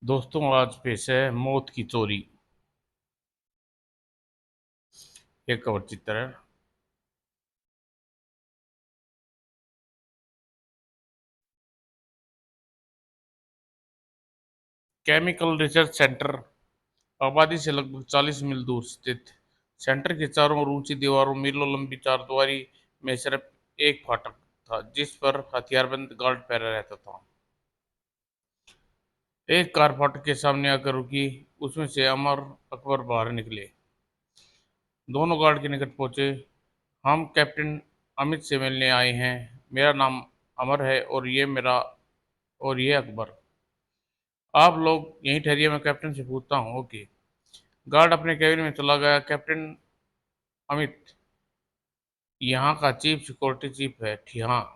दोस्तों, आज पेश है मौत की चोरी। एक कवर चित्र है। केमिकल रिसर्च सेंटर आबादी से लगभग 40 मील दूर स्थित। सेंटर के चारों ओर ऊंची दीवारों, मीलों लंबी चारदीवारी में सिर्फ एक फाटक था, जिस पर हथियारबंद गार्ड पहरा रहता था। एक कार फाटक के सामने आकर रुकी। उसमें से अमर अकबर बाहर निकले। दोनों गार्ड के निकट पहुंचे। हम कैप्टन अमित से मिलने आए हैं। मेरा नाम अमर है और ये अकबर। आप लोग यहीं ठहरिए, मैं कैप्टन से पूछता हूँ। ओके। गार्ड अपने कैबिन में चला गया। कैप्टन अमित यहाँ का चीफ सिक्योरिटी चीफ है, ठीक हाँ।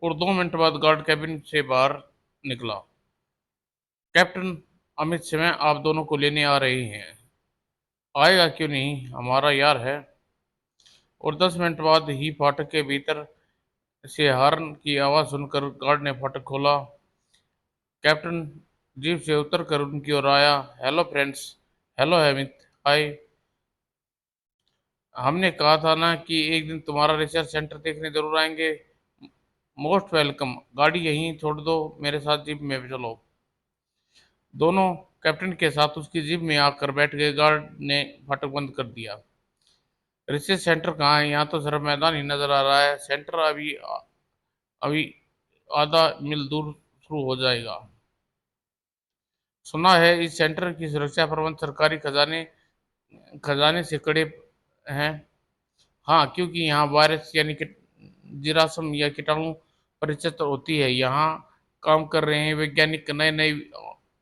और 2 मिनट बाद गार्ड कैबिन से बाहर निकला। कैप्टन अमित से मैं आप दोनों को लेने आ रहे हैं। आएगा क्यों नहीं, हमारा यार है। और 10 मिनट बाद ही फाटक के भीतर से हॉर्न की आवाज़ सुनकर गार्ड ने फाटक खोला। कैप्टन जीप से उतरकर उनकी ओर आया। Hello friends. हेलो अमित। हाय। हमने कहा था ना कि एक दिन तुम्हारा रिसर्च सेंटर देखने जरूर आएंगे। Most welcome. गाड़ी यहीं छोड़ दो, मेरे साथ जीप में चलो। दोनों कैप्टन के साथ उसकी जीप में आकर बैठ गए। गार्ड ने फाटक बंद कर दिया। रिसर्च सेंटर कहाँ है? यहाँ तो सिर्फ मैदान ही नजर आ रहा है। सेंटर अभी अभी आधा मील दूर शुरू हो जाएगा। सुना है इस सेंटर की सुरक्षा प्रबंध सरकारी खजाने खजाने से कड़े हैं। हाँ, क्योंकि यहाँ वायरस यानी कि जीराश्म या कीटाणु परिचित होती है। यहाँ काम कर रहे हैं वैज्ञानिक, नए नए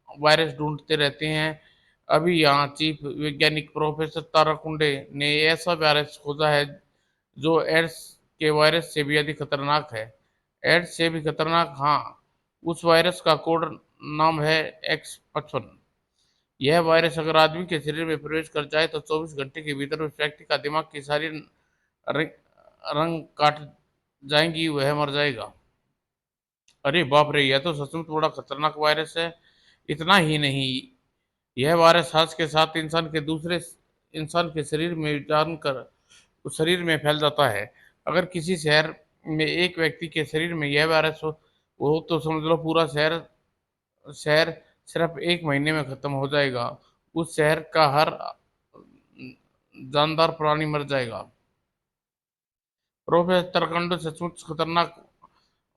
वायरस ढूंढते रहते हैं। अभी यहाँ चीफ वैज्ञानिक प्रोफेसर ताराकुंडे ने ऐसा वायरस खोजा है जो एड्स के वायरस से भी अधिक खतरनाक है। एड्स से भी खतरनाक, हाँ। उस वायरस का कोड नाम है X55। यह वायरस अगर आदमी के शरीर में प्रवेश कर जाए तो 24 घंटे के भीतर उस व्यक्ति का दिमाग की सारी रंग रंग काट जाएंगी, वह मर जाएगा। अरे बाप रे, यह तो सचमुच बड़ा खतरनाक वायरस है। इतना ही नहीं, यह वायरस सांस के साथ इंसान के दूसरे इंसान के शरीर में जानकर उस शरीर में फैल जाता है। अगर किसी शहर में एक व्यक्ति के शरीर में यह वायरस हो तो समझ लो पूरा शहर शहर सिर्फ 1 महीने में खत्म हो जाएगा। उस शहर का हर जानदार प्राणी मर जाएगा। प्रोफेसर तरकंडो सचमुच खतरनाक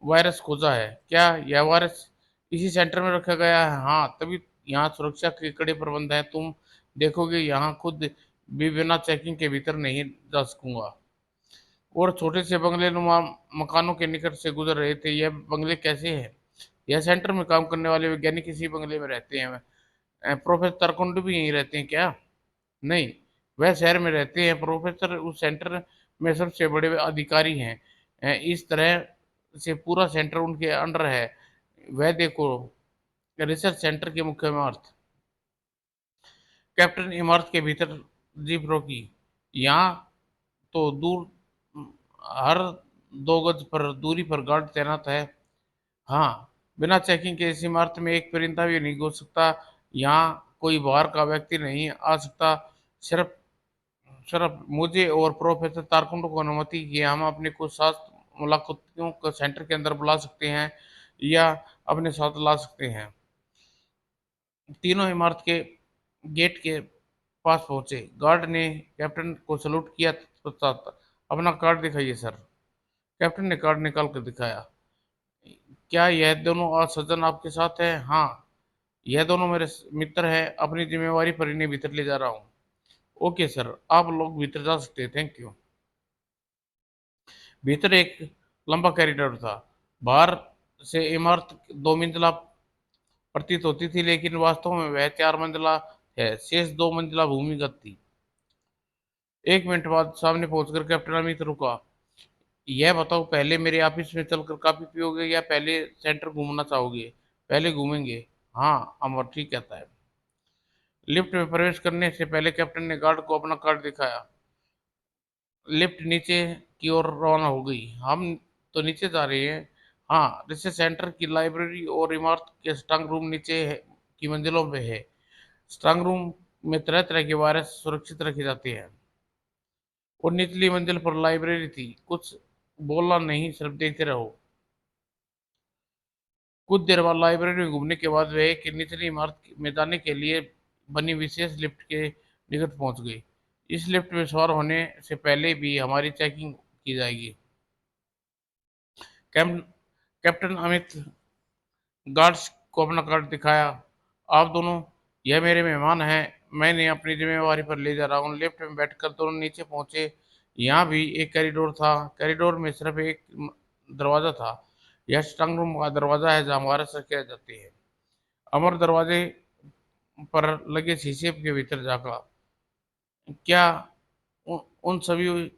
वायरस खोजा है क्या? यह वायरस इसी सेंटर में रखा गया है? हाँ, तभी यहाँ सुरक्षा के कड़े प्रबंध हैं। तुम देखोगे, यहाँ खुद भी बिना चेकिंग के भीतर नहीं जा सकूंगा। और छोटे से बंगले नुमा मकानों के निकट से गुजर रहे थे। यह बंगले कैसे हैं? यह सेंटर में काम करने वाले वैज्ञानिक इसी बंगले में रहते हैं। प्रोफेसर तरकुंड भी यहीं रहते हैं क्या? नहीं, वह शहर में रहते हैं। प्रोफेसर उस सेंटर में सबसे बड़े अधिकारी हैं। इस तरह से पूरा सेंटर उनके अंडर है। वह देखो, रिसर्च सेंटर की मुख्य इमारत। कैप्टन इमारत के भीतर जीप रोकी। यहाँ तो दूर हर 2 गज पर दूरी पर गार्ड तैनात है। हाँ, बिना चेकिंग के इस इमारत में एक परिंदा भी नहीं घुस सकता। यहाँ कोई बाहर का व्यक्ति नहीं आ सकता। सिर्फ सिर्फ मुझे और प्रोफेसर तारकुंड को अनुमति कि हम अपने कुछ साथ मुलाकातियों को सेंटर के अंदर बुला सकते हैं या अपने साथ ला सकते हैं। तीनों इमारत के गेट के पास पहुंचे। गार्ड ने कैप्टन को सलूट किया तत्पश्चात अपना कार्ड दिखाइए सर। कैप्टन ने कार्ड निकाल कर दिखाया। क्या यह दोनों आज सज्जन आपके साथ हैं? हाँ, यह दोनों मेरे मित्र हैं। अपनी जिम्मेवारी पर इन्हें भीतर ले जा रहा हूँ। ओके सर, आप लोग भीतर जा सकते हैं। Thank you. भीतर एक लंबा कॉरिडोर था। बाहर से इमारत 2 मंजिला प्रतीत होती थी, लेकिन वास्तव में वह 4 मंजिला है। शेष 2 मंजिला भूमिगत थी। 1 मिनट बाद सामने पहुंचकर कैप्टन अमित रुका। यह बताओ, पहले मेरे ऑफिस में चलकर कॉफी पियोगे या पहले सेंटर घूमना चाहोगे? पहले घूमेंगे। हाँ, अमर ठीक कहता है। लिफ्ट में प्रवेश करने से पहले कैप्टन ने गार्ड को अपना कार्ड दिखाया। लिफ्ट नीचे की ओर रवाना हो गई। हम तो नीचे जा रहे हैं। हाँ, रिसर्च सेंटर की लाइब्रेरी और इमारत के स्ट्रांग रूम नीचे की मंजिलों पे है। स्ट्रांग रूम में तरह तरह के वायरस सुरक्षित रखे जाते हैं। और निचली मंजिल पर लाइब्रेरी थी। कुछ बोलना नहीं, सिर्फ देखते रहो। कुछ देर बाद लाइब्रेरी में घूमने के बाद वे एक निचली इमारत में जाने के लिए बनी विशेष लिफ्ट के निकट पहुंच गए। इस लिफ्ट में सवार होने से पहले भी हमारी चेकिंग की जाएगी। कैम- कैप्टन अमित गार्ड्स को अपना कार्ड दिखाया। आप दोनों, यह मेरे मेहमान हैं। मैं इन्हें अपनी जिम्मेवारी पर ले जा रहा हूँ। लिफ्ट में बैठकर दोनों नीचे पहुंचे। यहाँ भी एक कॉरिडोर था। कॉरिडोर में सिर्फ एक दरवाजा था। यह स्ट्रांग रूम का दरवाजा है जहाँ हमारे रखे जाते हैं। अमर दरवाजे पर लगे शीशे के भीतर झांका। क्या उन सभी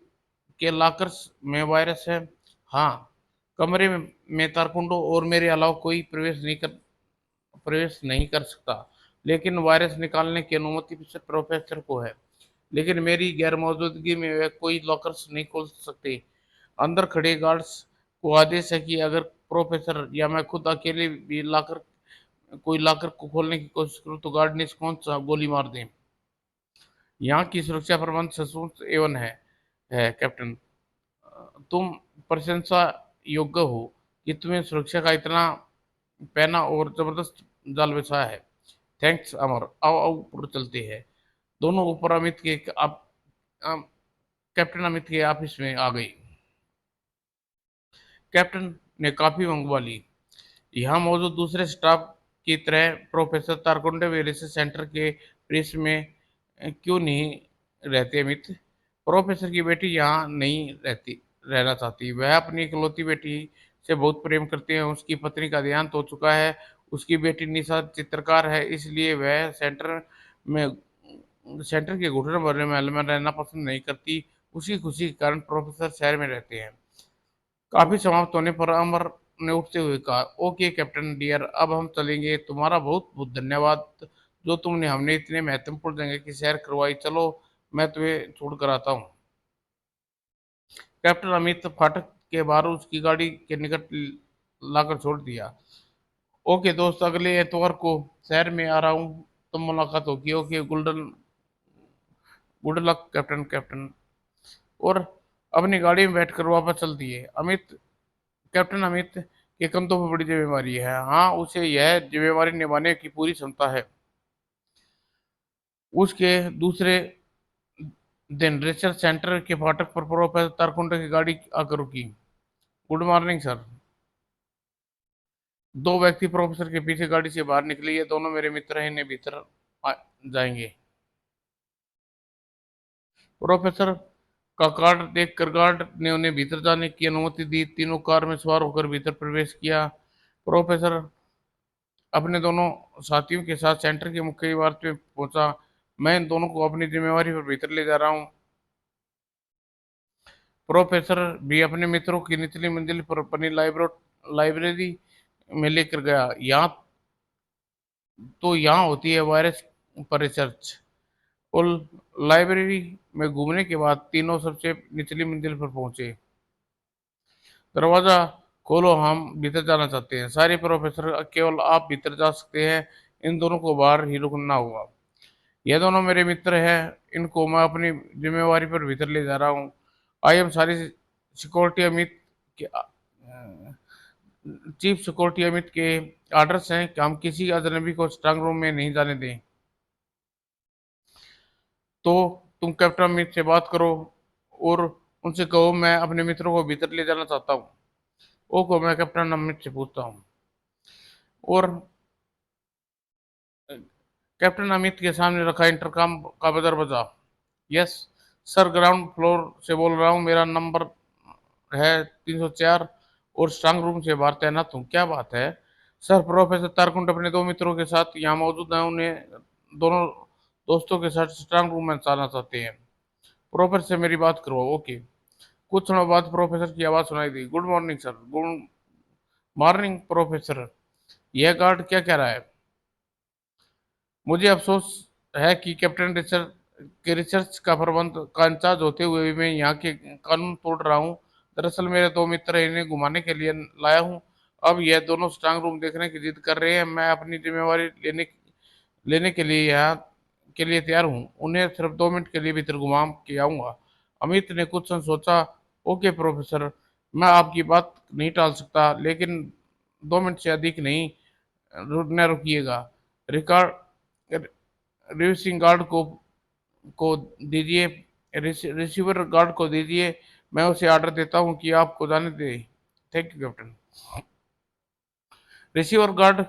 के लॉकर्स में वायरस है? हाँ। कमरे में तारकुंडो और मेरे अलावा कोई प्रवेश नहीं कर सकता। लेकिन वायरस निकालने की अनुमति सिर्फ प्रोफेसर को है। लेकिन मेरी गैर मौजूदगी में वे कोई लॉकर्स नहीं खोल सकते। अंदर खड़े गार्ड्स को आदेश है कि अगर प्रोफेसर या मैं खुद अकेले भी कोई लॉकर को खोलने की कोशिश करूं तो गार्ड निष्कौंस गोली मार दें। यहाँ की सुरक्षा प्रबंध सचमुच एवन है कैप्टन। तुम प्रशंसा योग्य हो कि तुम्हें सुरक्षा का इतना पैना और जबरदस्त जाल बिछा है। थैंक्स अमर। आओ आओ ऊपर चलते हैं। दोनों ऊपर अम, कैप्टन अमित के ऑफिस में आ गई। कैप्टन ने कॉफी मंगवा ली। यहाँ मौजूद दूसरे स्टाफ की तरह प्रोफेसर तारकुंडे वे रिसर्च सेंटर के प्रेस में क्यों नहीं रहते अमित? प्रोफेसर की बेटी यहाँ नहीं रहना चाहती। वह अपनी इकलौती बेटी से बहुत प्रेम करते हैं। उसकी पत्नी का देहांत हो चुका है। उसकी बेटी निशा चित्रकार है, इसलिए वह में सेंटर के घुटने भरे महल में रहना पसंद नहीं करती। उसी खुशी के कारण प्रोफेसर शहर में रहते हैं। काफी समाप्त होने पर अमर ने उठते हुए कहा, ओके कैप्टन डियर, अब हम चलेंगे। तुम्हारा बहुत बहुत धन्यवाद जो तुमने हमने इतने महत्वपूर्ण जगह की सैर करवाई। चलो, मैं तुम्हें छोड़ कर आता हूँ। कैप्टन अमित फाटक के बाहर उसकी गाड़ी के निकट लाकर छोड़ दिया। ओके दोस्त, अगले एतवार को शहर में आ रहा हूँ। तुम मुलाकात होगी। ओके गुल्डन, गुड लक कैप्टन। कैप्टन और अपनी गाड़ी में बैठकर वापस चल दिए। कैप्टन अमित के कंधों पर बड़ी जिम्मेवारी है। हाँ, उसे यह जिम्मेवारी निभाने की पूरी क्षमता है। उसके दूसरे दिन रिसर्च सेंटर के फाटक पर प्रोफेसर तारकुंडे की गाड़ी आकर रुकी। Good morning sir. दो व्यक्ति प्रोफेसर के पीछे गाड़ी से बाहर निकले। ये दोनों मेरे मित्र हैं, इन्हें भीतर जाएंगे। प्रोफेसर का कार्ड देखकर गार्ड ने उन्हें भीतर जाने की अनुमति दी। तीनों कार में सवार होकर भीतर प्रवेश किया। प्रोफेसर अपने दोनों साथियों के साथ सेंटर की मुख्य इमारत में पहुंचा। मैं इन दोनों को अपनी जिम्मेवारी पर भीतर ले जा रहा हूँ। प्रोफेसर भी अपने मित्रों की निचली मंजिल पर अपनी लाइब्रेरी में लेकर गया। यहाँ होती है वायरस पर रिसर्च। और लाइब्रेरी में घूमने के बाद तीनों सबसे निचली मंजिल पर पहुंचे। दरवाजा खोलो, हम भीतर जाना चाहते हैं। सारे प्रोफेसर, केवल आप भीतर जा सकते हैं। इन दोनों को बाहर ही रुकना होगा। यह दोनों मेरे मित्र हैं। इनको मैं अपनी जिम्मेवारी पर भीतर ले जा रहा हूँ। आई एम सारी सिक्योरिटी अमित के चीफ सिक्योरिटी अमित के आर्डर्स हैं कि हम किसी अजनबी को स्ट्रांग रूम में नहीं जाने दें। तो तुम कैप्टन अमित से बात करो और उनसे कहो मैं अपने मित्रों को भीतर ले जाना चाहता हूँ। ओको, मैं कैप्टन अमित से पूछता हूँ। और कैप्टन अमित के सामने रखा इंटरकॉम का बजर बजा। यस सर, ग्राउंड फ्लोर से बोल रहा हूँ। मेरा नंबर है 304 और स्ट्रांग रूम से बाहर तैनात हूँ। क्या बात है? सर, प्रोफेसर तारकुंड अपने दो मित्रों के साथ यहाँ मौजूद हैं। उन्हें दोनों दोस्तों के साथ स्ट्रांग रूम में जाना चाहते हैं। प्रोफेसर से मेरी बात करो। ओके। कुछ समय बाद प्रोफेसर की आवाज सुनाई दी। Good morning sir. Good morning professor. यह गार्ड क्या कह रहा है? मुझे अफसोस है कि कैप्टन रिसर्च का प्रबंध का इंचार्ज होते हुए भी मैं यहाँ के कानून तोड़ रहा हूँ। दरअसल मेरे दो मित्र इन्हें घुमाने के लिए लाया हूँ। अब यह दोनों स्ट्रांग रूम देखने की जिद कर रहे हैं। मैं अपनी जिम्मेवारी लेने लेने के लिए यहाँ के लिए तैयार हूँ। उन्हें सिर्फ 2 मिनट के लिए भीतर घुमा के आऊंगा। अमित ने कुछ क्षण सोचा। ओके प्रोफेसर, मैं आपकी बात नहीं टाल सकता, लेकिन 2 मिनट से अधिक नहीं रुकना रुकिएगा। रिकॉर्ड रिसीविंग गार्ड को दीजिए, रिसीवर गार्ड को दीजिए। मैं उसे ऑर्डर देता हूँ कि आपको जाने दे। Thank you captain. Receiver guard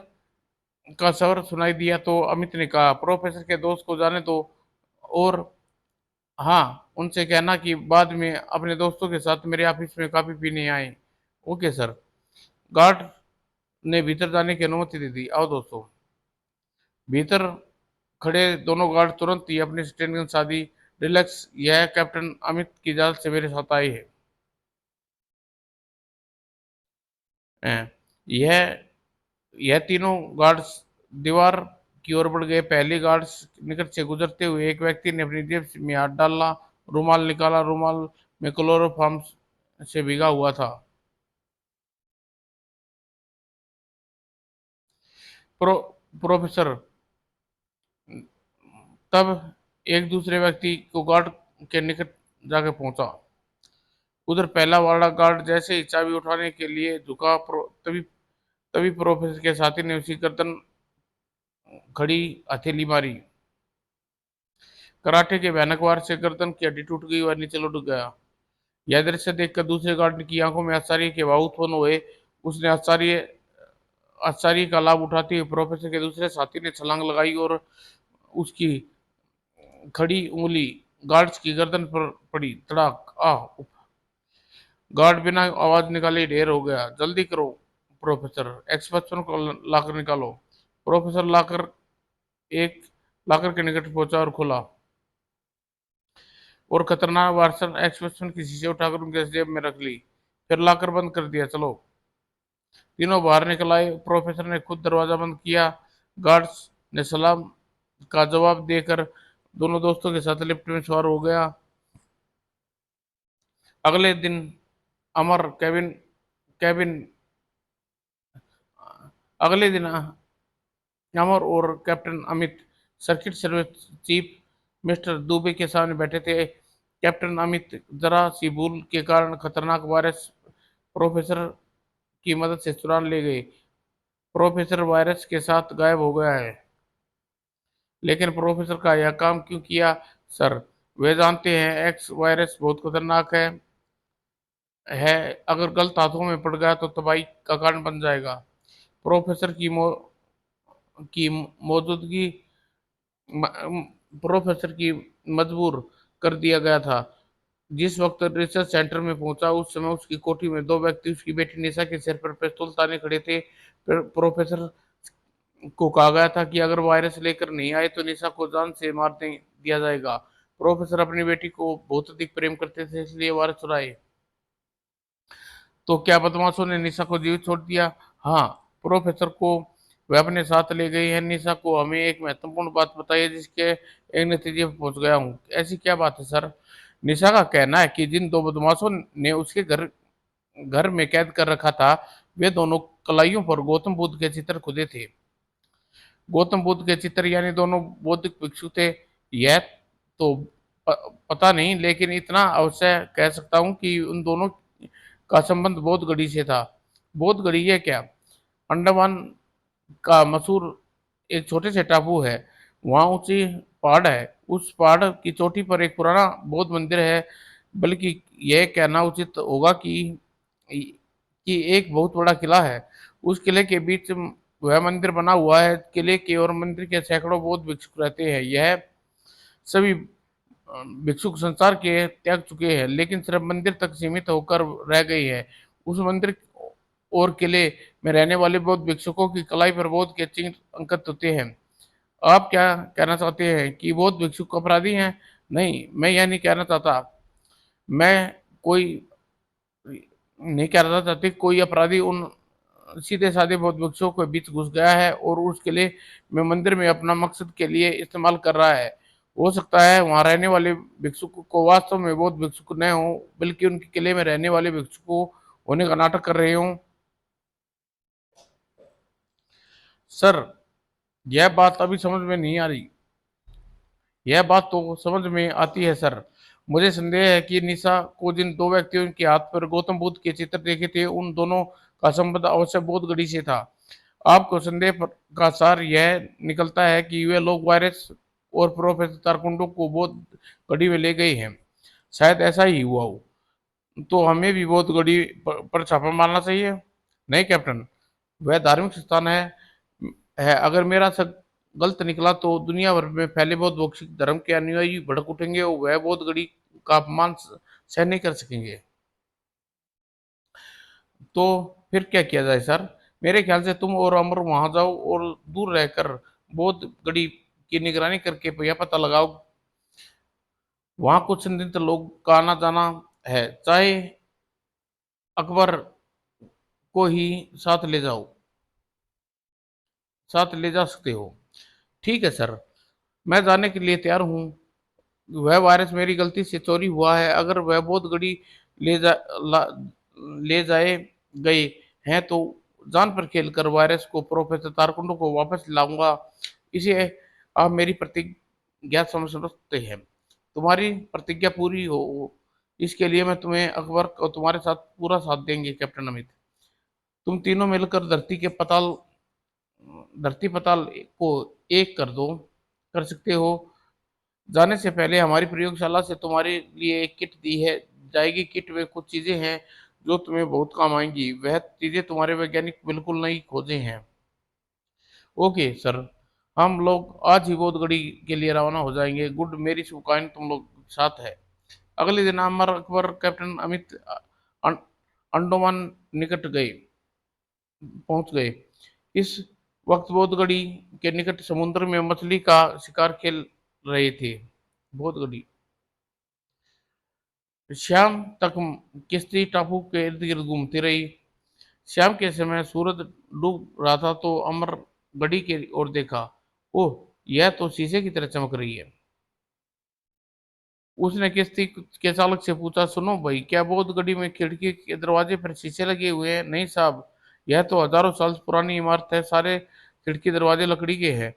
का स्वर सुनाई दिया तो अमित ने कहा, प्रोफेसर के दोस्त को जाने दो, और हाँ, उनसे कहना कि बाद में अपने दोस्तों के साथ मेरे ऑफिस में कॉफी पीने आए। Okay sir. गार्ड ने भीतर जाने की अनुमति दे दी। आओ दोस्तों। भीतर खड़े दोनों गार्ड तुरंत ही अपनी स्टेन गन साधी। रिलैक्स, यह कैप्टन अमित की इजाजत से मेरे साथ आए हैं। यह तीनों गार्ड्स दीवार की ओर बढ़ गए। पहले गार्ड्स निकट से गुजरते हुए एक व्यक्ति ने अपनी जेब में हाथ डाला, रुमाल निकाला। रुमाल में क्लोरोफॉर्म से भीगा हुआ था। प्रो प्रोफेसर तब एक दूसरे व्यक्ति को गार्ड के निकट जाके पहुंचा। उधर पहला वाला गार्ड जैसे ही चाबी उठाने के लिए झुका, तभी तभी प्रोफेसर के साथी ने उसी गर्दन खड़ी हथेली मारी। कराटे के भयानक वार से गर्दन की हड्डी टूट गई और नीचे लुढ़क गया। यह दृश्य देखकर दूसरे गार्ड की आंखों में आश्चर्य के भाव उत्पन्न हुए। उसने आश्चर्य आश्चर्य का लाभ उठाते हुए प्रोफेसर के दूसरे साथी ने छलांग लगाई और उसकी खड़ी उंगली गार्ड्स की गर्दन पर पड़ी। तड़ाक! आह! गार्ड बिना आवाज निकाले ढेर हो गया। जल्दी करो प्रोफेसर, एक्स55 को लाकर निकालो। प्रोफेसर एक लाकर के निकट पहुंचा और खोला, और खतरनाक वार्सन एक्स55 की शीशे उठाकर उनके जेब में रख ली। फिर लाकर बंद कर दिया। चलो। तीनों बाहर निकल आए। प्रोफेसर ने खुद दरवाजा बंद किया। गार्ड्स ने सलाम का जवाब देकर दोनों दोस्तों के साथ लिफ्ट में सवार हो गया। अगले दिन अमर केविन केविन अगले दिन अमर और captain Amit circuit service chief mister Dubey के सामने बैठे थे। कैप्टन अमित जरा सी भूल के कारण खतरनाक वायरस प्रोफेसर की मदद से चुरा ले गए। प्रोफेसर वायरस के साथ गायब हो गया है। लेकिन प्रोफेसर का यह काम क्यों किया सर? वे जानते हैं एक्स वायरस बहुत खतरनाक है। अगर गलत हाथों में पड़ गया तो तबाही का कारण बन जाएगा। प्रोफेसर की मौजूदगी प्रोफेसर की मजबूर कर दिया गया था। जिस वक्त रिसर्च सेंटर में पहुंचा उस समय उसकी कोठी में 2 व्यक्ति उसकी बेटी निशा के सिर पर पिस्तौल ताने खड़े थे। प्रोफेसर को कहा गया था कि अगर वायरस लेकर नहीं आए तो निशा को जान से मार दिया जाएगा। प्रोफेसर अपनी बेटी को बहुत अधिक प्रेम करते थे, इसलिए वायरस चुराए। तो क्या बदमाशों ने निशा को जीवित छोड़ दिया? हाँ, प्रोफेसर को वे अपने साथ ले गई है। निशा को हमें एक महत्वपूर्ण बात बताई है, जिसके एक नतीजे पर पहुंच गया हूँ। ऐसी क्या बात है सर? निशा का कहना है कि जिन 2 बदमाशों ने उसके घर घर में कैद कर रखा था, वे दोनों कलाइयों पर गौतम बुद्ध के चित्र खुदे थे। गौतम बुद्ध के चित्र यानी दोनों बौद्धिक भिक्षु थे? यह तो पता नहीं, लेकिन इतना अवश्य कह सकता हूँ कि उन दोनों का संबंध बौद्ध गढ़ी से था। बौद्ध गढ़ी है क्या? अंडमान का मशहूर एक छोटे से टापू है। वहाँ ऊंची पहाड़ है। उस पहाड़ की चोटी पर एक पुराना बौद्ध मंदिर है। बल्कि यह कहना उचित होगा कि एक बहुत बड़ा किला है। उस किले के बीच वह मंदिर बना हुआ है। किले के और मंदिर के सैकड़ों बौद्ध भिक्षु रहते हैं। यह सभी भिक्षुक संसार के त्याग चुके हैं, लेकिन सिर्फ मंदिर तक सीमित होकर रह गई है। उस मंदिर और किले में रहने वाले बौद्ध भिक्षुकों की कलाई पर बौद्ध के चिन्ह अंकित होते हैं। आप क्या कहना चाहते हैं कि बौद्ध भिक्षुक अपराधी हैं? नहीं, मैं यह नहीं कहना चाहता। मैं कोई नहीं कहना चाहती कोई अपराधी उन सीधे साधे बौद्ध भिक्षुओं के बीच घुस गया है और उस किले में मंदिर में अपना मकसद के लिए इस्तेमाल कर रहा है। हो सकता है वहां रहने वाले भिक्षुक को वास्तव में बौद्ध भिक्षुक न हो, बल्कि उनके किले में रहने वाले भिक्षुक होने का नाटक कर रहे हों। सर, यह बात अभी समझ में नहीं आ रही। यह बात तो समझ में आती है सर। मुझे संदेह है कि निशा को जिन दो व्यक्तियों के हाथ पर गौतम बुद्ध के चित्र देखे थे, उन दोनों का संबंध अवश्य बहुत गड़ी से था। आपको संदेह का सार यह निकलता है कि वे लोग वायरस और प्रोफेसर तारकुंडो को बहुत गड़ी में ले गए हैं। शायद ऐसा ही हुआ हो। तो हमें भी बहुत गड़ी पर छापा मारना चाहिए। नहीं कैप्टन, वह धार्मिक स्थान है। अगर मेरा शक गलत निकला तो दुनिया भर में फैले बहुत वैश्विक धर्म के अनुयायी भड़क उठेंगे और वह बहुत गड़ी का अपमान सहन नहीं कर सकेंगे। तो फिर क्या किया जाए सर? मेरे ख्याल से तुम और अमर वहां जाओ और दूर रहकर बहुत गड़ी की निगरानी करके यह पता लगाओ। वहां कुछ संदिग्ध लोग का आना जाना है। चाहे अकबर को ही साथ ले जाओ, साथ ले जा सकते हो। ठीक है सर, मैं जाने के लिए तैयार हूँ। वह वायरस मेरी गलती से चोरी हुआ है। अगर वह बहुत गड़ी ले जा ला, ले जाए गए हैं तो जान पर खेलकर वायरस को प्रोफेसर तारकुंडो को वापस लाऊंगा। इसे आप मेरी प्रतिज्ञा समझ सकते हैं। तुम्हारी प्रतिज्ञा पूरी हो, इसके लिए मैं तुम्हें अकबर और तुम्हारे साथ पूरा साथ देंगे कैप्टन अमित। तुम तीनों मिलकर धरती पताल को एक कर दो, कर सकते हो। जाने से पहले हमारी प्रयोगशाला से तुम्हारे लिए एक किट दी है जाएगी। किट में कुछ चीजें हैं जो तुम्हें बहुत काम आएंगी। वह चीजें तुम्हारे वैज्ञानिक बिल्कुल नहीं खोजे हैं। ओके सर, हम लोग आज ही बोधगढ़ी के लिए रवाना हो जाएंगे। गुड, मेरी शुभकामनाएं तुम लोग साथ है। अगले दिन अमर अकबर कैप्टन अमित अंडोमान निकट गए पहुंच गए। इस वक्त बोधगढ़ी के निकट समुद्र में मछली का शिकार खेल रहे थे। बोधगढ़ी शाम तक किश्ती टापू के इर्द गिर्द घूमती रही। शाम के समय सूरज डूब रहा था तो अमर घड़ी की ओर देखा। ओह, यह तो शीशे की तरह चमक रही है। उसने किश्ती के चालक से पूछा, सुनो भाई, क्या बोध गढ़ी में खिड़की के दरवाजे पर शीशे लगे हुए हैं? नहीं साहब, यह तो हजारों साल पुरानी इमारत है। सारे खिड़की दरवाजे लकड़ी के हैं।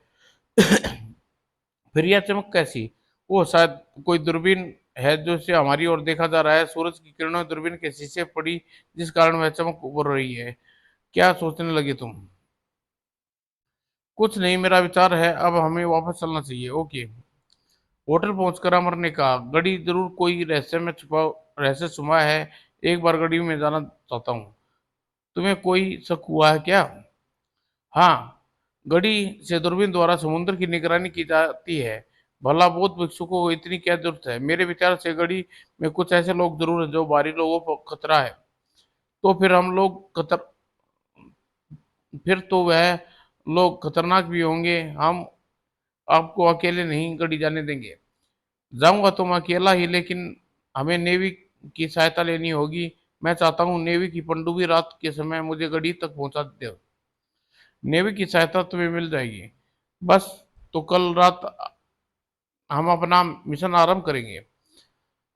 फिर यह चमक कैसी? वो शायद कोई दूरबीन है जो से हमारी ओर देखा जा रहा है। सूरज की किरणें दूरबीन के शीशे पड़ी जिस कारण वह चमक उभर रही है। क्या सोचने लगे तुम? कुछ नहीं, मेरा विचार है अब हमें वापस चलना चाहिए। ओके। होटल पहुंचकर अमर ने कहा, गड़ी जरूर कोई रहस्य छुपा है। एक बार गड़ी में जाना चाहता हूँ। तुम्हें कोई शक हुआ है क्या? हाँ, गड़ी से दूरबीन द्वारा समुद्र की निगरानी की जाती है। भला बौद्ध भिक्षुकों को इतनी क्या जरूरत है? मेरे विचार से गड़ी में कुछ ऐसे लोग जरूर हैं जो बाहरी लोगों को खतरा है। तो फिर हम लोग खतर फिर तो वह लोग खतरनाक भी होंगे। हम आपको अकेले नहीं गड़ी जाने देंगे। जाऊंगा तो मैं अकेला ही, लेकिन हमें नेवी की सहायता लेनी होगी। मैं चाहता हूँ नेवी की पनडुब्बी रात के समय मुझे गढ़ी तक पहुंचा दे। नेवी की सहायता तुम्हें मिल जाएगी। बस, तो कल रात हम अपना मिशन आरंभ करेंगे।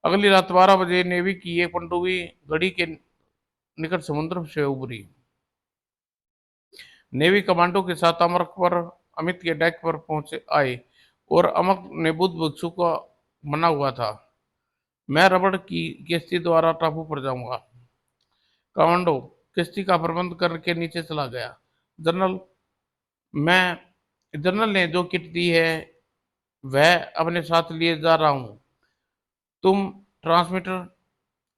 अगली रात 12 बजे नेवी की एक पनडुब्बी गढ़ी के निकट समुद्र से उभरी। नेवी कमांडो के साथ अमरक पर अमित के डेक पर पहुंचे आए और अमक ने बुद्ध भिक्षु को मना हुआ था। मैं रबड़ की किश्ती द्वारा टापू पर जाऊंगा। कमांडो किश्ती का प्रबंध करके नीचे चला गया। जनरल, मैं जनरल ने जो किट दी है वह अपने साथ लिए जा रहा हूं। तुम ट्रांसमीटर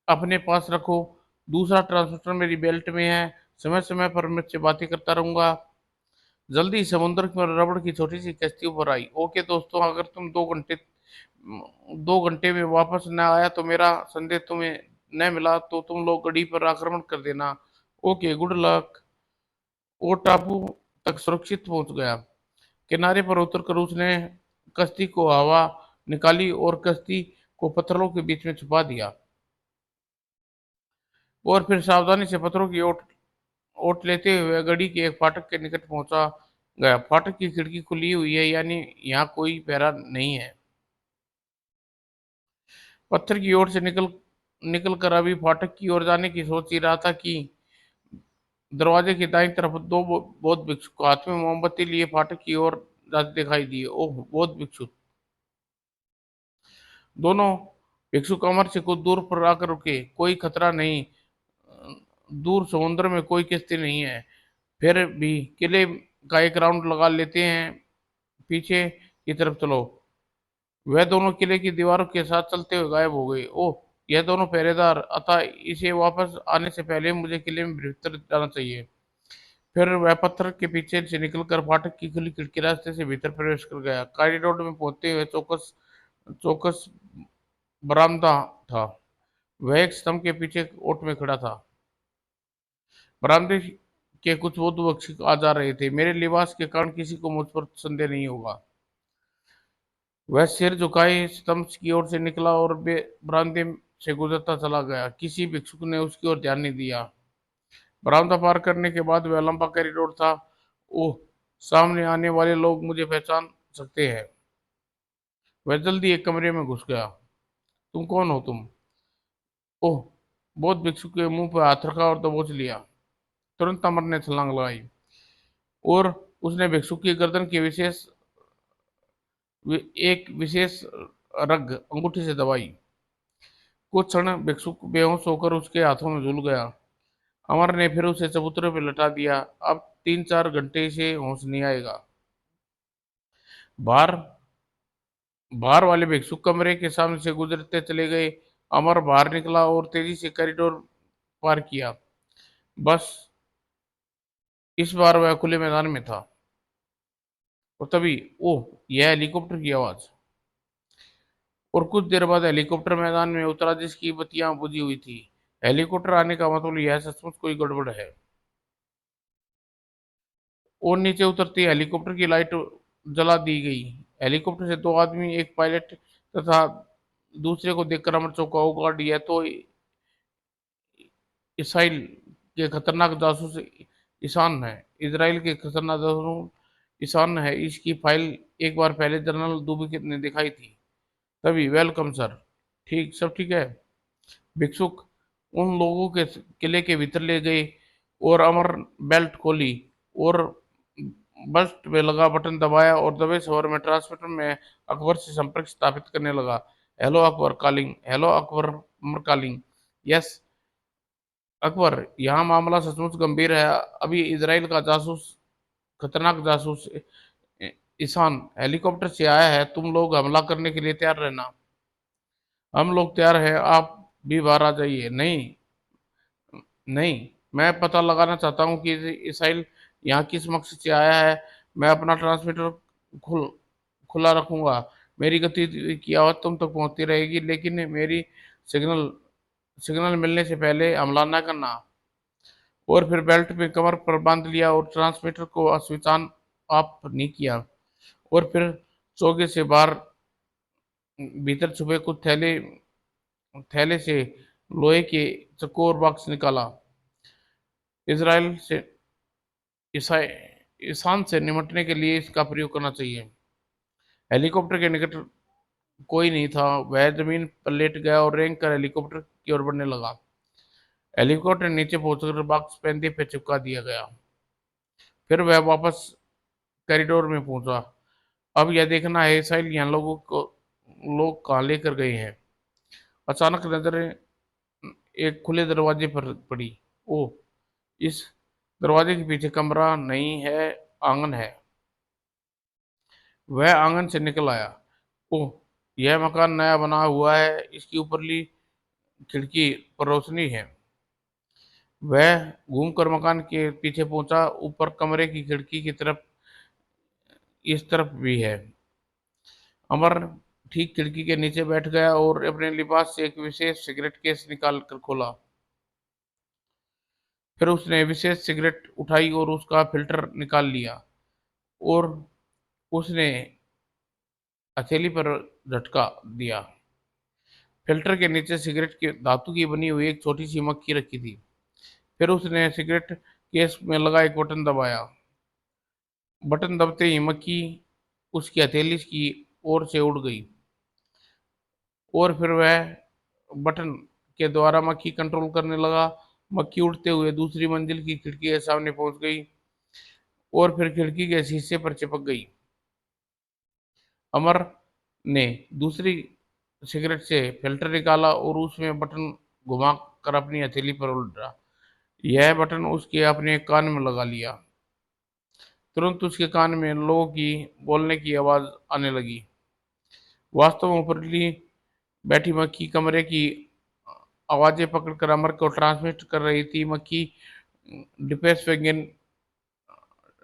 अपने पास रखो। दूसरा ट्रांसमीटर मेरी बेल्ट में है। समय समय पर मैं से बातें करता रहूंगा। जल्दी समुद्र में रबड़ की छोटी सी कश्ती पर आई। ओके दोस्तों, अगर तुम 2 घंटे में वापस न आया तो मेरा संदेश तुम्हें न मिला तो तुम लोग गड़ी पर आक्रमण कर देना। Okay, good luck. वो टापू तक सुरक्षित पहुंच गया। किनारे पर उतरकर उसने कश्ती को हवा निकाली और कश्ती को पत्थरों के बीच में छुपा दिया और फिर सावधानी से पत्थरों की ओट ओट लेते हुए गड़ी के एक फाटक के निकट पहुंचा गया। फाटक की खिड़की खुली हुई है, यानी यहाँ कोई पहरा नहीं है। पत्थर की ओर से निकल निकल कर अभी फाटक की ओर जाने की सोच ही रहा था कि दरवाजे की दाईं तरफ दो बौद्ध भिक्षुक हाथ में मोमबत्ती लिए फाटक की ओर जाते दिखाई दिए। ओह, बौद्ध भिक्षु! दोनों भिक्षुक अमर से कुछ दूर पर आकर रुके। कोई खतरा नहीं, दूर समुद्र में कोई किश्ती नहीं है। फिर भी किले का एक राउंड लगा लेते हैं, पीछे की तरफ चलो। वह दोनों किले की दीवारों के साथ चलते हुए गायब हो गए। ओह, यह दोनों पहरेदार, अतः इसे वापस आने से पहले मुझे किले में भीतर जाना चाहिए। फिर वह पत्थर के पीछे से निकलकर फाटक की खुली खिड़की रास्ते से भीतर प्रवेश कर गया। कॉरिडोर में पहुंचते हुए चौकस चौकस बरामदा था। वह एक स्तंभ के पीछे ओट में खड़ा था। बरामदे के कुछ बौद्ध भिक्षुक आ जा रहे थे। मेरे लिबास के कारण किसी को मुझ पर संदेह नहीं होगा। वह सिर झुकाए स्तंभ की ओर से निकला और बरामदे से गुजरता चला गया। किसी भिक्षुक ने उसकी ओर ध्यान नहीं दिया। बरामदा पार करने के बाद वह लंबा कॉरिडोर था। ओह, सामने आने वाले लोग मुझे पहचान सकते हैं। वह जल्दी एक कमरे में घुस गया। तुम कौन हो तुम? ओह, बौद्ध भिक्षु के मुंह पर हाथ रखा और दबोच लिया। तुरंत अमर ने छलांग लगाई और उसने भिक्षु की गर्दन की एक विशेष रग अंगूठी से दबाई। कुछ क्षण भिक्षुक बेहोश होकर उसके हाथों में झूल गया। अमर ने फिर उसे चबूतरे पर लटा दिया। अब 3-4 घंटे से होश नहीं आएगा। बाहर बाहर वाले भिक्षुक कमरे के सामने से गुजरते चले गए। अमर बाहर निकला और तेजी से कॉरिडोर पार किया। बस इस बार वह खुले मैदान में था। और तभी, ओह, यह हेलीकॉप्टर की आवाज! और कुछ देर बाद हेलीकॉप्टर मैदान में उतरा जिसकी बत्तियां बुझी हुई थी। हेलीकॉप्टर आने का मतलब यह सचमुच कोई गड़बड़ है। और नीचे उतरती हेलीकॉप्टर की लाइट जला दी गई। हेलीकॉप्टर से दो आदमी, एक पायलट तथा दूसरे को देखकर अमर चौंका। ओ गॉड, यह तो इसराइल के खतरनाक जासूस ईशान है। इसराइल के खतरनाक जासूस ईशान है। इसकी फाइल एक बार पहले जनरल दुबे ने दिखाई थी। तभी, वेलकम सर। ठीक, सब ठीक है। भिक्षुक उन लोगों के किले के भीतर ले गए और अमर बेल्ट खोली और बस्ट में लगा बटन दबाया और दबे स्वर में ट्रांसमीटर में अकबर से संपर्क स्थापित करने लगा। Hello Akbar calling. Hello Akbar, Amar calling. Yes Akbar, यहाँ मामला सचमुच गंभीर है। अभी इसराइल का जासूस, खतरनाक जासूस ईशान हेलीकॉप्टर से आया है। तुम लोग हमला करने के लिए तैयार रहना। हम लोग तैयार हैं, आप भी बाहर आ जाइए। नहीं, नहीं, मैं पता लगाना चाहता हूँ कि इसराइल यहाँ किस मकसद से आया है। मैं अपना ट्रांसमीटर खुल खुला रखूंगा। मेरी गति की आवाज़ तुम तक पहुंचती रहेगी, लेकिन मेरी सिग्नल सिग्नल मिलने से पहले हमला न करना। और फिर बेल्ट में कमर पर बांध लिया और ट्रांसमीटर को स्विच ऑन ऑफ नहीं किया। और फिर चौके से बाहर भीतर छुपे कुछ थैले थैले से लोहे के चकोर बॉक्स निकाला। इसराइल से ईसा- ईशान से निपटने के लिए इसका प्रयोग करना चाहिए। हेलीकॉप्टर के निकट कोई नहीं था। वह जमीन पर लेट गया और रेंग कर हेलीकॉप्टर की ओर बढ़ने लगा। हेलीकॉप्टर नीचे पहुंचकर बॉक्स पेंदे पे चिपका दिया गया। फिर वह वापस कॉरिडोर में पहुंचा। अब यह देखना है इसराइल यहाँ लोग कहाँ लेकर गए हैं। अचानक नजरें एक खुले दरवाजे पर पड़ी। ओह, इस दरवाजे के पीछे कमरा नहीं है, आंगन है। वह आंगन से निकल आया। ओह, यह मकान नया बना हुआ है। इसकी ऊपरली खिड़की पर रोशनी है। वह घूमकर मकान के पीछे पहुंचा। ऊपर कमरे की खिड़की की तरफ, इस तरफ भी है। अमर ठीक खिड़की के नीचे बैठ गया और अपने लिबास से एक विशेष सिगरेट केस निकाल कर खोला। फिर उसने विशेष सिगरेट उठाई और उसका फिल्टर निकाल लिया और उसने हथेली पर झटका दिया। फिल्टर के नीचे सिगरेट के धातु की बनी हुई एक छोटी सी मक्खी रखी थी। फिर उसने सिगरेट केस में लगा एक बटन दबाया। बटन दबते ही मक्खी उसकी हथेली की ओर से उड़ गई और फिर वह बटन के द्वारा मक्खी कंट्रोल करने लगा। मक्खी उड़ते हुए दूसरी मंजिल की खिड़की के सामने पहुंच गई और फिर खिड़की के शीशे पर चिपक गई। अमर ने दूसरी सिगरेट से फिल्टर निकाला और उसमें बटन घुमा कर अपनी हथेली पर उल्टा। यह बटन उसके अपने कान में लगा लिया। तुरंत उसके कान में लोगों की बोलने की आवाज आने लगी। वास्तव में ऊपरली बैठी मक्खी कमरे की आवाजें पकड़कर अमर को ट्रांसमिट कर रही थी। मक्खी डिफेंस वैज्ञान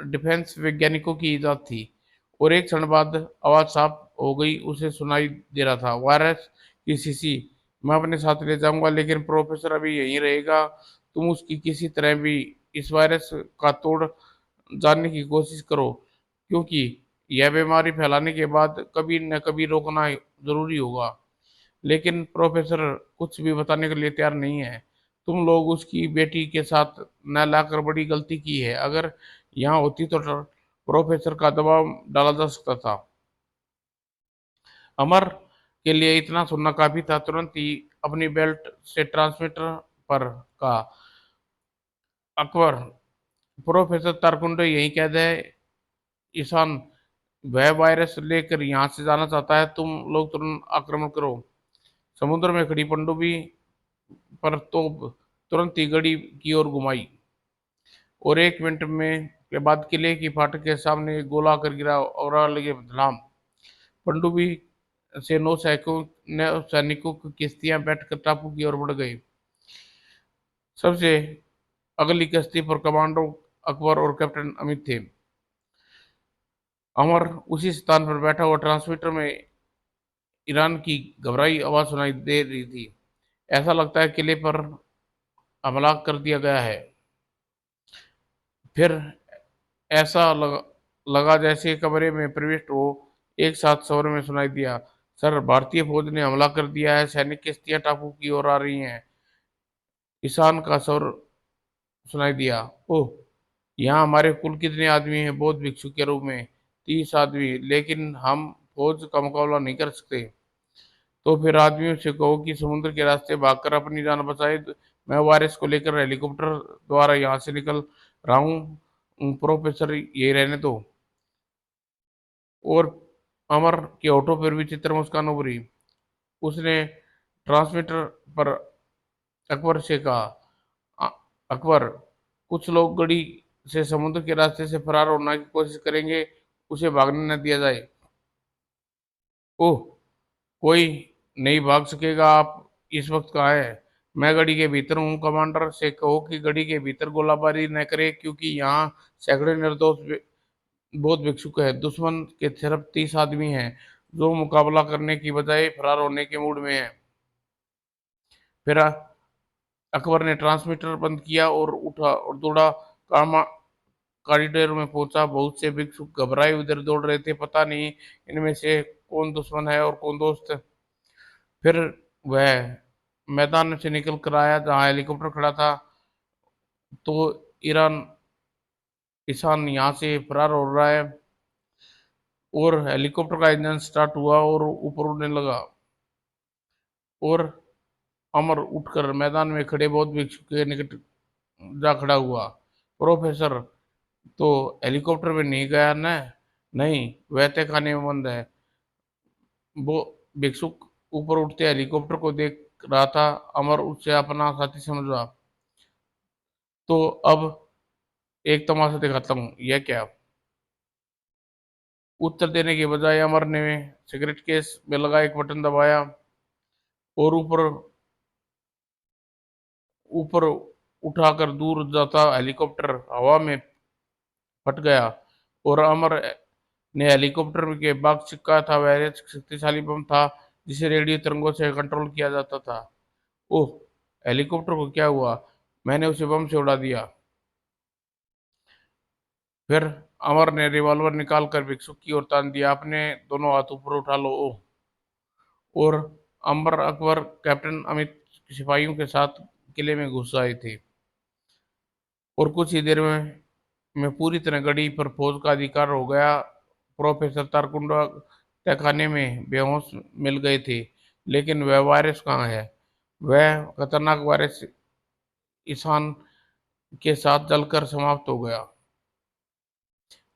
डिफेंस वैज्ञानिकों की इजाद थी और एक क्षण बाद आवाज साफ हो गई। उसे सुनाई दे रहा था, वायरस की शीशी मैं अपने साथ ले जाऊंगा, लेकिन प्रोफेसर अभी यहीं रहेगा। तुम उसकी किसी तरह भी इस वायरस का तोड़ जानने की कोशिश करो, क्योंकि यह बीमारी फैलाने के बाद कभी न कभी रोकना जरूरी होगा। लेकिन प्रोफेसर कुछ भी बताने के लिए तैयार नहीं है। तुम लोग उसकी बेटी के साथ न लाकर बड़ी गलती की है। अगर यहाँ होती तो प्रोफेसर का दबाव डाला जा सकता था। अमर के लिए इतना सुनना काफी था। तुरंत ही अपनी बेल्ट से ट्रांसमीटर पर का अकबर, प्रोफेसर तारकुंडे यही कैद है। ईशान, वह वायरस लेकर यहाँ से जाना चाहता है। तुम लोग तुरंत आक्रमण करो। समुद्र में खड़ी पनडुब्बी पर तोप तुरंत ही गड़ी की ओर घुमाई और 1 मिनट में के बाद किले की फाटक के सामने गोला कर गिरा और लगे धड़ाम। पनडुब्बी से नौ सैनिकों की किश्तियां बैठकर टापू की ओर बढ़ गई। सबसे अगली कश्ती पर कमांडो अकबर और कैप्टन अमित थे। अमर उसी स्थान पर बैठा हुआ ट्रांसमीटर में ईरान की घबराई आवाज सुनाई दे रही थी। ऐसा लगता है किले पर हमला कर दिया गया है। फिर ऐसा लगा जैसे कमरे में प्रविष्ट हो एक साथ स्वर में सुनाई दिया, सर, भारतीय फौज ने हमला कर दिया है। सैनिक किश्तियां टापू की ओर आ रही हैं। ईशान का स्वर सुनाई दिया, ओह, यहाँ हमारे कुल कितने आदमी हैं? बौद्ध भिक्षु के रूप में 30 आदमी, लेकिन हम फौज का मुकाबला नहीं कर सकते। तो फिर आदमियों से कहो कि समुद्र के रास्ते भागकर अपनी जान बचाए। मैं वायरस को लेकर हेलीकॉप्टर द्वारा यहाँ से निकल रहा हूँ। प्रोफेसर यही रहने दो। और अमर के होठों पर विचित्र मुस्कान उभरी। उसने ट्रांसमीटर पर अकबर से कहा, "अ- अकबर, कुछ लोग गड़ी से समुद्र के रास्ते से फरार होने की कोशिश करेंगे। उसे भागने न दिया जाए। ओह, कोई नहीं भाग सकेगा। आप इस वक्त कहाँ है? मैं गड़ी के भीतर हूँ। कमांडर से कहो कि गड़ी के भीतर गोलाबारी न करे, क्योंकि यहाँ सैकड़े निर्दोष बौद्ध भिक्षुक है। दुश्मन के सिर्फ 30 आदमी हैं, जो मुकाबला करने की बजाय फरार होने के मूड में है। फिर अकबर ने ट्रांसमीटर बंद किया और उठा और दौड़ा कामा कॉरिडोर में पहुंचा। बहुत से भिक्षुक घबराए उधर दौड़ रहे थे। पता नहीं इनमें से कौन दुश्मन है और कौन दोस्त। फिर वह मैदान से निकल कर आया जहां हेलीकॉप्टर खड़ा था। तो ईरान ईशान यहाँ से फरार हो रहा है और हेलीकॉप्टर का इंजन स्टार्ट हुआ और ऊपर उड़ने लगा। और अमर उठकर मैदान में खड़े बौद्ध भिक्षु के निकट जा खड़ा हुआ। प्रोफेसर तो हेलीकॉप्टर में नहीं गया न? नहीं, वह तहखाने में बंद है। वो भिक्षुक ऊपर उठते हेलीकॉप्टर को देख रहा था। अमर उससे अपना साथी समझा। तो अब एक तमाशा दिखाता हूँ, यह क्या? उत्तर देने के बजाय अमर ने सिगरेट केस में लगा एक बटन दबाया और ऊपर ऊपर उठाकर दूर जाता हेलीकॉप्टर हवा में फट गया। और अमर ने हेलीकॉप्टर के बाग चिपकाया था। वह एक शक्तिशाली बम था जिसे रेडियो तरंगों से कंट्रोल किया जाता था। ओह, हेलीकॉप्टर को क्या हुआ? मैंने उसे बम से उड़ा दिया। फिर अमर ने रिवॉल्वर निकाल कर भिक्षुक की ओर तान दिया। अपने दोनों हाथ ऊपर उठा लो। ओह! और अमर अकबर कैप्टन अमित सिपाहियों के साथ किले में घुस आए थे और कुछ ही देर में पूरी तरह गढ़ी पर फौज का अधिकार हो गया। प्रोफेसर तारकुंडा तहखाने में बेहोश मिल गए थे। लेकिन वह वायरस कहाँ है? वह खतरनाक वायरस ईशान के साथ जलकर समाप्त हो गया।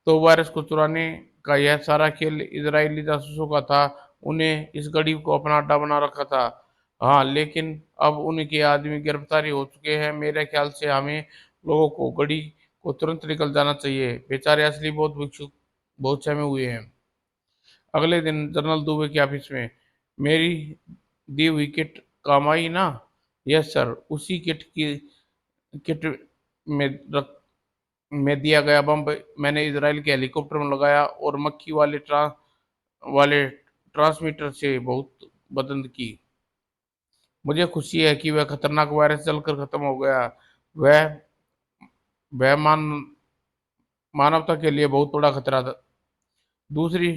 तो वायरस को चुराने का यह सारा खेल इजरायली जासूसों का था। उन्हें इस घड़ी को अपना अड्डा बना रखा था। हाँ, लेकिन अब उनके आदमी गिरफ्तारी हो चुके हैं। मेरे ख्याल से हमें लोगों को घड़ी को तुरंत निकल जाना चाहिए। बेचारे असली बहुत भिक्षुक बहुत सहमे हुए हैं। अगले दिन जनरल दुबे के ऑफिस में मेरी दी हुई किट काम आई ना? Yes sir. उसी किट में में दिया गया बम मैंने इजराइल के हेलीकॉप्टर में लगाया और मक्खी वाले ट्रांसमीटर से बहुत मदद की। मुझे खुशी है कि वह खतरनाक वायरस जलकर खत्म हो गया। वह वह मानवता के लिए बहुत बड़ा खतरा था। दूसरी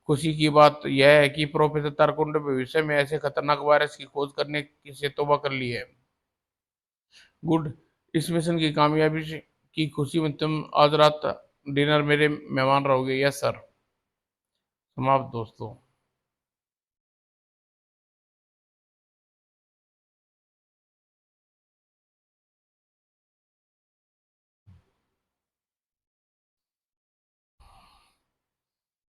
खुशी की बात यह है कि प्रोफेसर तारकुंडे भविष्य में ऐसे खतरनाक वायरस की खोज करने की से तौबा कर ली है। गुड। इस मिशन की कामयाबी की खुशी में तुम आज रात डिनर मेरे मेहमान रहोगे। Yes sir. समाप्त दोस्तों।